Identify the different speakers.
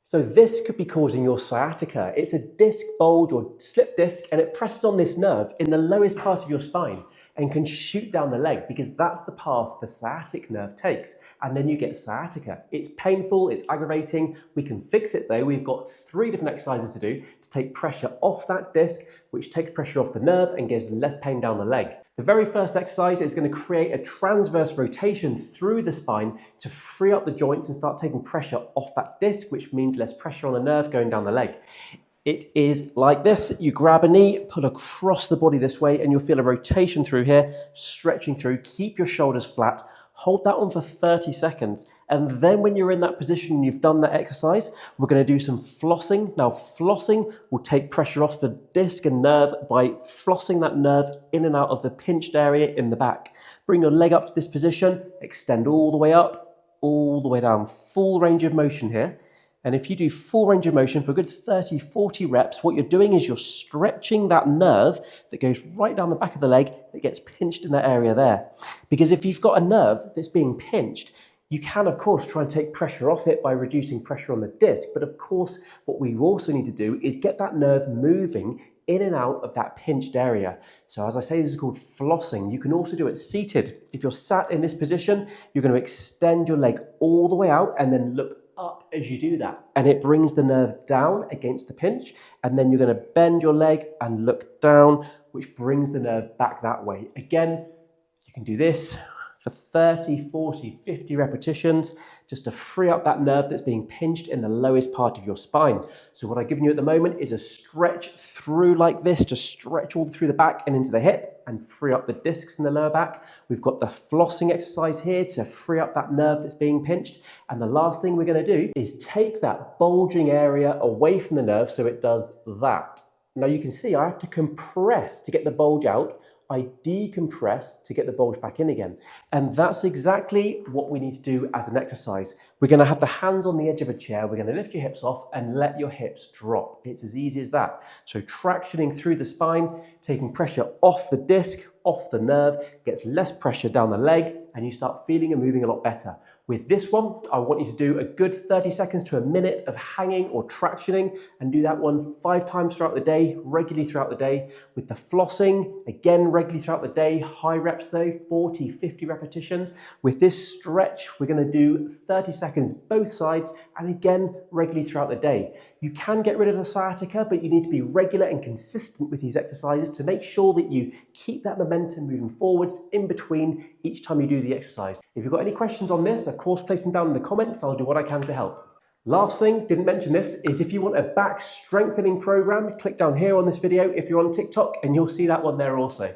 Speaker 1: So this could be causing your sciatica. It's a disc bulge or slip disc, and it presses on this nerve in the lowest part of your spine and can shoot down the leg because that's the path the sciatic nerve takes. And then you get sciatica. It's painful, it's aggravating. We can fix it though. We've got 3 different exercises to do to take pressure off that disc, which takes pressure off the nerve and gives less pain down the leg. The very first exercise is going to create a transverse rotation through the spine to free up the joints and start taking pressure off that disc, which means less pressure on the nerve going down the leg. It is like this. You grab a knee, pull across the body this way, and you'll feel a rotation through here, stretching through. Keep your shoulders flat. Hold that on for 30 seconds. And then when you're in that position and you've done that exercise, we're going to do some flossing. Now, flossing will take pressure off the disc and nerve by flossing that nerve in and out of the pinched area in the back. Bring your leg up to this position, extend all the way up, all the way down. Full range of motion here. And if you do full range of motion for a good 30, 40 reps, what you're doing is you're stretching that nerve that goes right down the back of the leg that gets pinched in that area there. Because if you've got a nerve that's being pinched, you can, of course, try and take pressure off it by reducing pressure on the disc. But of course, what we also need to do is get that nerve moving in and out of that pinched area. So as I say, this is called flossing. You can also do it seated. If you're sat in this position, you're going to extend your leg all the way out and then look up as you do that, and it brings the nerve down against the pinch, and then you're going to bend your leg and look down, which brings the nerve back that way. Again, you can do this for 30, 40, 50 repetitions just to free up that nerve that's being pinched in the lowest part of your spine. So what I've given you at the moment is a stretch through like this, to stretch all through the back and into the hip and free up the discs in the lower back. We've got the flossing exercise here to free up that nerve that's being pinched. And the last thing we're going to do is take that bulging area away from the nerve so it does that. Now you can see I have to compress to get the bulge out. I decompress to get the bulge back in again. And that's exactly what we need to do as an exercise. We're going to have the hands on the edge of a chair. We're going to lift your hips off and let your hips drop. It's as easy as that. So tractioning through the spine, taking pressure off the disc, off the nerve, gets less pressure down the leg, and you start feeling and moving a lot better. With this one, I want you to do a good 30 seconds to a minute of hanging or tractioning, and do that one 5 times throughout the day, regularly throughout the day. With the flossing, again, regularly throughout the day, high reps though, 40, 50 repetitions. With this stretch, we're going to do 30 seconds both sides, and again, regularly throughout the day. You can get rid of the sciatica, but you need to be regular and consistent with these exercises to make sure that you keep that momentum moving forwards in between each time you do the exercise. If you've got any questions on this, of course, place them down in the comments. I'll do what I can to help. Last thing, didn't mention this, is if you want a back strengthening program, click down here on this video if you're on TikTok and you'll see that one there also.